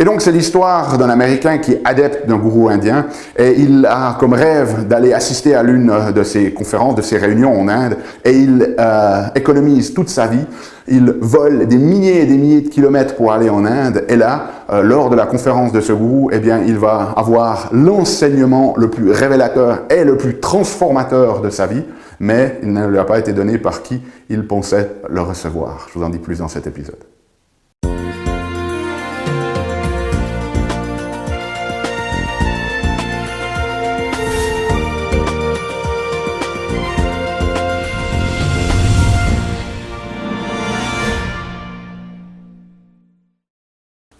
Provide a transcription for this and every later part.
Et donc, c'est l'histoire d'un Américain qui est adepte d'un gourou indien et il a comme rêve d'aller assister à l'une de ces conférences, de ces réunions en Inde et il économise toute sa vie. Il vole des milliers et des milliers de kilomètres pour aller en Inde et là, lors de la conférence de ce gourou, eh bien, il va avoir l'enseignement le plus révélateur et le plus transformateur de sa vie, mais il ne lui a pas été donné par qui il pensait le recevoir. Je vous en dis plus dans cet épisode.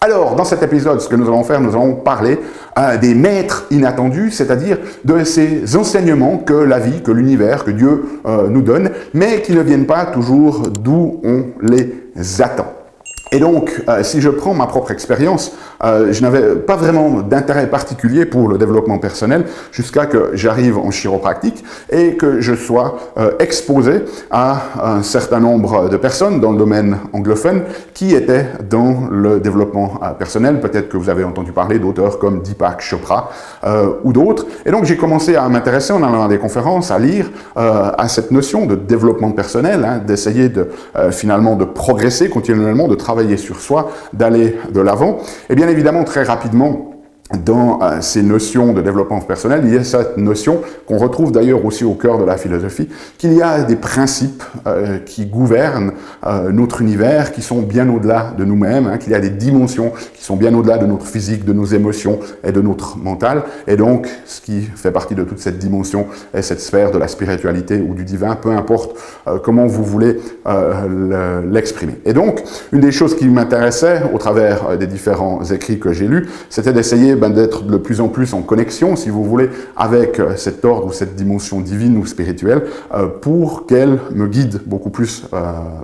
Alors, dans cet épisode, ce que nous allons faire, nous allons parler des maîtres inattendus, c'est-à-dire de ces enseignements que la vie, que l'univers, que Dieu nous donne, mais qui ne viennent pas toujours d'où on les attend. Et donc, si je prends ma propre expérience, je n'avais pas vraiment d'intérêt particulier pour le développement personnel jusqu'à que j'arrive en chiropractique et que je sois exposé à un certain nombre de personnes dans le domaine anglophone qui étaient dans le développement personnel. Peut-être que vous avez entendu parler d'auteurs comme Deepak Chopra ou d'autres. Et donc, j'ai commencé à m'intéresser en allant à des conférences, à lire à cette notion de développement personnel, hein, d'essayer de finalement de progresser continuellement, de travailler sur soi, d'aller de l'avant. Et bien évidemment, très rapidement, dans ces notions de développement personnel, il y a cette notion qu'on retrouve d'ailleurs aussi au cœur de la philosophie, qu'il y a des principes qui gouvernent notre univers, qui sont bien au-delà de nous-mêmes, hein, qu'il y a des dimensions qui sont bien au-delà de notre physique, de nos émotions et de notre mental. Et donc, ce qui fait partie de toute cette dimension est cette sphère de la spiritualité ou du divin, peu importe comment vous voulez l'exprimer. Et donc, une des choses qui m'intéressait au travers des différents écrits que j'ai lus, c'était d'essayer d'être de plus en plus en connexion, si vous voulez, avec cet ordre ou cette dimension divine ou spirituelle pour qu'elle me guide beaucoup plus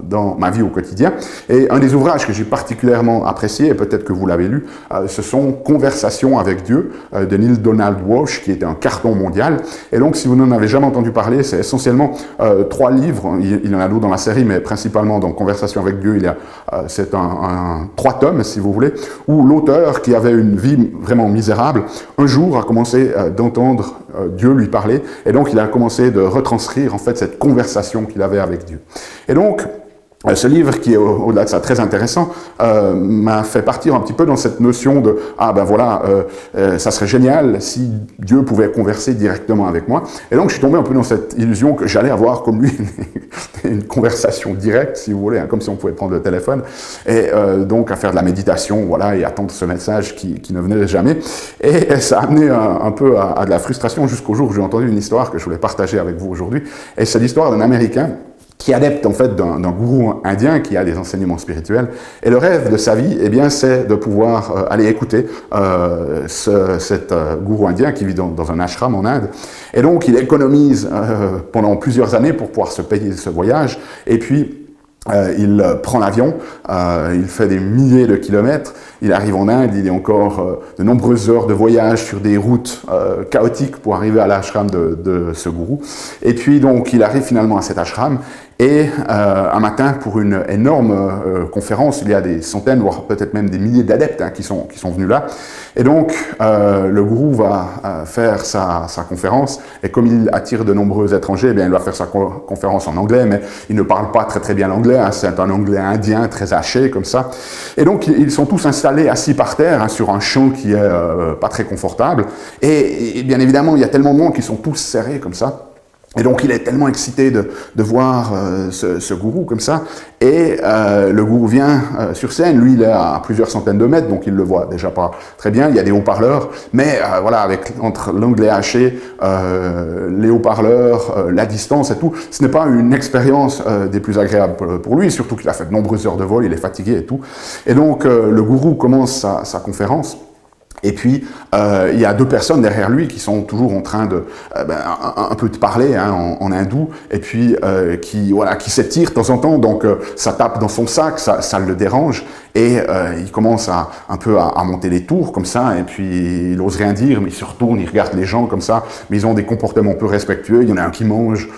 dans ma vie au quotidien. Et un des ouvrages que j'ai particulièrement apprécié, et peut-être que vous l'avez lu, ce sont Conversations avec Dieu de Neale Donald Walsch, qui est un carton mondial. Et donc, si vous n'en avez jamais entendu parler, c'est essentiellement 3 livres. Il y en a d'autres dans la série, mais principalement dans Conversations avec Dieu, c'est 3 tomes, si vous voulez, où l'auteur, qui avait une vie vraiment misérable, un jour a commencé d'entendre Dieu lui parler, et donc il a commencé de retranscrire en fait cette conversation qu'il avait avec Dieu. Et donc, ce livre, qui est au-delà de ça très intéressant, m'a fait partir un petit peu dans cette notion de « Ah ben voilà, ça serait génial si Dieu pouvait converser directement avec moi ». Et donc je suis tombé un peu dans cette illusion que j'allais avoir comme lui une conversation directe, si vous voulez, hein, comme si on pouvait prendre le téléphone, et donc à faire de la méditation, voilà, et attendre ce message qui ne venait jamais. Et ça a amené un peu à de la frustration jusqu'au jour où j'ai entendu une histoire que je voulais partager avec vous aujourd'hui. Et c'est l'histoire d'un Américain qui est adepte en fait d'un gourou indien qui a des enseignements spirituels. Et le rêve de sa vie, eh bien, c'est de pouvoir aller écouter cet gourou indien qui vit dans un ashram en Inde. Et donc, il économise pendant plusieurs années pour pouvoir se payer ce voyage. Et puis, il prend l'avion, il fait des milliers de kilomètres, il arrive en Inde, il y a encore de nombreuses heures de voyage sur des routes chaotiques pour arriver à l'ashram de ce gourou. Et puis donc il arrive finalement à cet ashram et un matin pour une énorme conférence, il y a des centaines, voire peut-être même des milliers d'adeptes qui sont venus là. Et donc le gourou va faire sa conférence et comme il attire de nombreux étrangers, eh bien, il va faire sa conférence en anglais, mais il ne parle pas très bien l'anglais, hein, c'est un anglais indien très haché comme ça. Et donc ils sont tous installés assis par terre hein, sur un champ qui est pas très confortable et bien évidemment il y a tellement de monde qui sont tous serrés comme ça. Et donc il est tellement excité de voir ce gourou comme ça, et le gourou vient sur scène, lui il est à plusieurs centaines de mètres, donc il le voit déjà pas très bien, il y a des haut-parleurs, mais voilà, entre l'anglais haché, les haut-parleurs, la distance et tout, ce n'est pas une expérience des plus agréables pour lui, surtout qu'il a fait de nombreuses heures de vol, il est fatigué et tout. Et donc le gourou commence sa conférence. Et puis, il y a deux personnes derrière lui qui sont toujours en train de un peu de parler hein, en hindou, et puis qui s'étirent de temps en temps, donc ça tape dans son sac, ça le dérange, et il commence un peu à monter les tours comme ça, et puis il n'ose rien dire, mais il se retourne, il regarde les gens comme ça, mais ils ont des comportements peu respectueux, il y en a un qui mange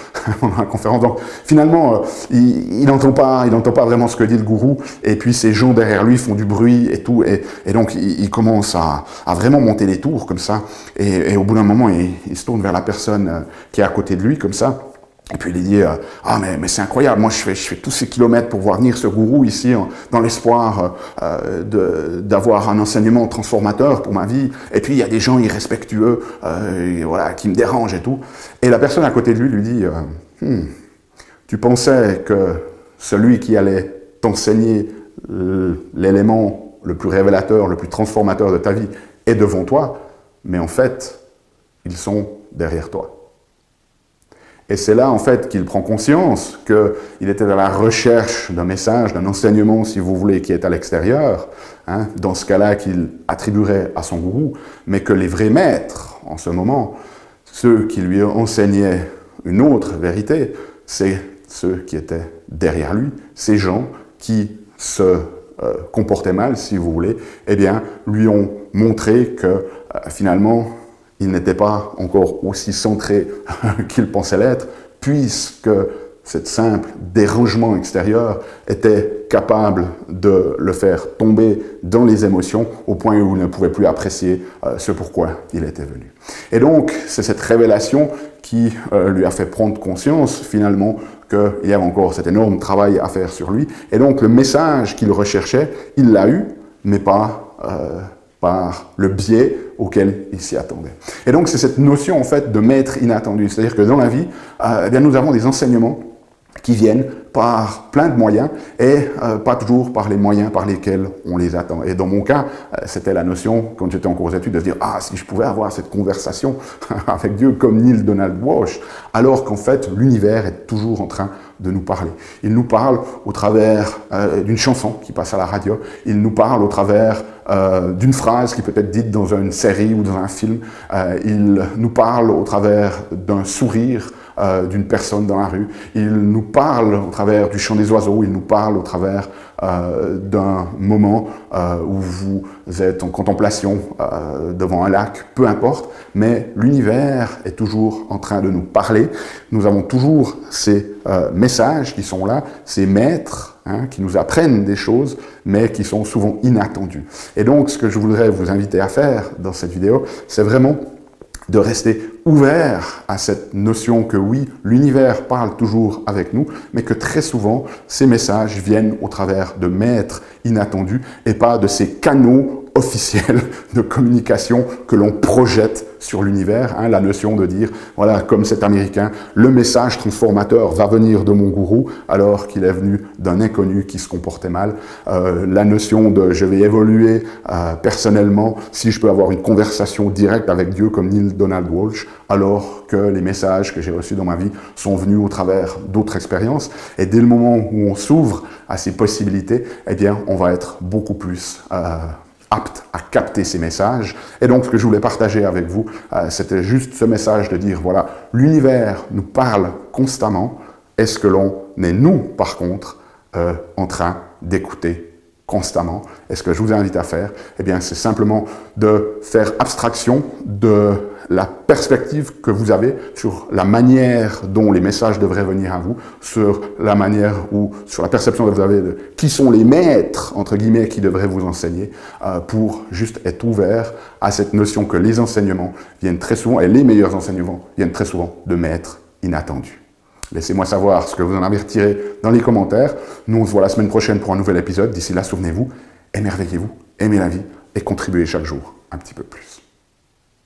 pendant la conférence, donc finalement, il n'entend pas vraiment ce que dit le gourou, et puis ces gens derrière lui font du bruit et tout, et donc il commence à vraiment monter les tours comme ça, et au bout d'un moment, il se tourne vers la personne qui est à côté de lui comme ça, et puis il dit ah mais c'est incroyable, moi je fais tous ces kilomètres pour voir venir ce gourou ici dans l'espoir d'avoir un enseignement transformateur pour ma vie, et puis il y a des gens irrespectueux qui me dérangent et tout, et la personne à côté de lui dit tu pensais que celui qui allait t'enseigner l'élément le plus révélateur, le plus transformateur de ta vie est devant toi, mais en fait, ils sont derrière toi. Et c'est là, en fait, qu'il prend conscience qu'il était à la recherche d'un message, d'un enseignement, si vous voulez, qui est à l'extérieur, hein, dans ce cas-là qu'il attribuerait à son gourou, mais que les vrais maîtres, en ce moment, ceux qui lui enseignaient une autre vérité, c'est ceux qui étaient derrière lui, ces gens qui se comportaient mal, si vous voulez, eh bien, lui ont montré que finalement, il n'était pas encore aussi centré qu'il pensait l'être, puisque cette simple dérangement extérieur était capable de le faire tomber dans les émotions au point où il ne pouvait plus apprécier ce pourquoi il était venu. Et donc, c'est cette révélation qui lui a fait prendre conscience finalement qu'il y avait encore cet énorme travail à faire sur lui. Et donc, le message qu'il recherchait, il l'a eu, mais pas par le biais auquel il s'y attendait. Et donc, c'est cette notion, en fait, de maître inattendu. C'est-à-dire que dans la vie, eh bien, nous avons des enseignements qui viennent par plein de moyens et pas toujours par les moyens par lesquels on les attend. Et dans mon cas, c'était la notion, quand j'étais en cours d'études, de se dire « Ah, si je pouvais avoir cette conversation avec Dieu comme Neale Donald Walsh », alors qu'en fait, l'univers est toujours en train de nous parler. Il nous parle au travers d'une chanson qui passe à la radio, il nous parle au travers d'une phrase qui peut être dite dans une série ou dans un film, il nous parle au travers d'un sourire d'une personne dans la rue, il nous parle au travers du chant des oiseaux, il nous parle au travers d'un moment où vous êtes en contemplation devant un lac, peu importe, mais l'univers est toujours en train de nous parler. Nous avons toujours ces messages qui sont là, ces maîtres qui nous apprennent des choses, mais qui sont souvent inattendus. Et donc, ce que je voudrais vous inviter à faire dans cette vidéo, c'est vraiment de rester ouvert à cette notion que oui, l'univers parle toujours avec nous, mais que très souvent, ces messages viennent au travers de maîtres inattendus et pas de ces canaux officiels de communication que l'on projette sur l'univers, la notion de dire, voilà, comme cet Américain, le message transformateur va venir de mon gourou alors qu'il est venu d'un inconnu qui se comportait mal, la notion de je vais évoluer personnellement si je peux avoir une conversation directe avec Dieu comme Neale Donald Walsh, alors que les messages que j'ai reçus dans ma vie sont venus au travers d'autres expériences. Et dès le moment où on s'ouvre à ces possibilités, eh bien, on va être beaucoup plus apte à capter ces messages. Et donc, ce que je voulais partager avec vous, c'était juste ce message de dire, voilà, l'univers nous parle constamment. Est-ce que l'on est, nous, par contre, en train d'écouter constamment? Et ce que je vous invite à faire, eh bien, c'est simplement de faire abstraction de la perspective que vous avez sur la manière dont les messages devraient venir à vous, sur la manière ou sur la perception que vous avez de qui sont les maîtres, entre guillemets, qui devraient vous enseigner, pour juste être ouvert à cette notion que les enseignements viennent très souvent, et les meilleurs enseignements viennent très souvent de maîtres inattendus. Laissez-moi savoir ce que vous en avez retiré dans les commentaires. Nous, on se voit la semaine prochaine pour un nouvel épisode. D'ici là, souvenez-vous, émerveillez-vous, aimez la vie et contribuez chaque jour un petit peu plus.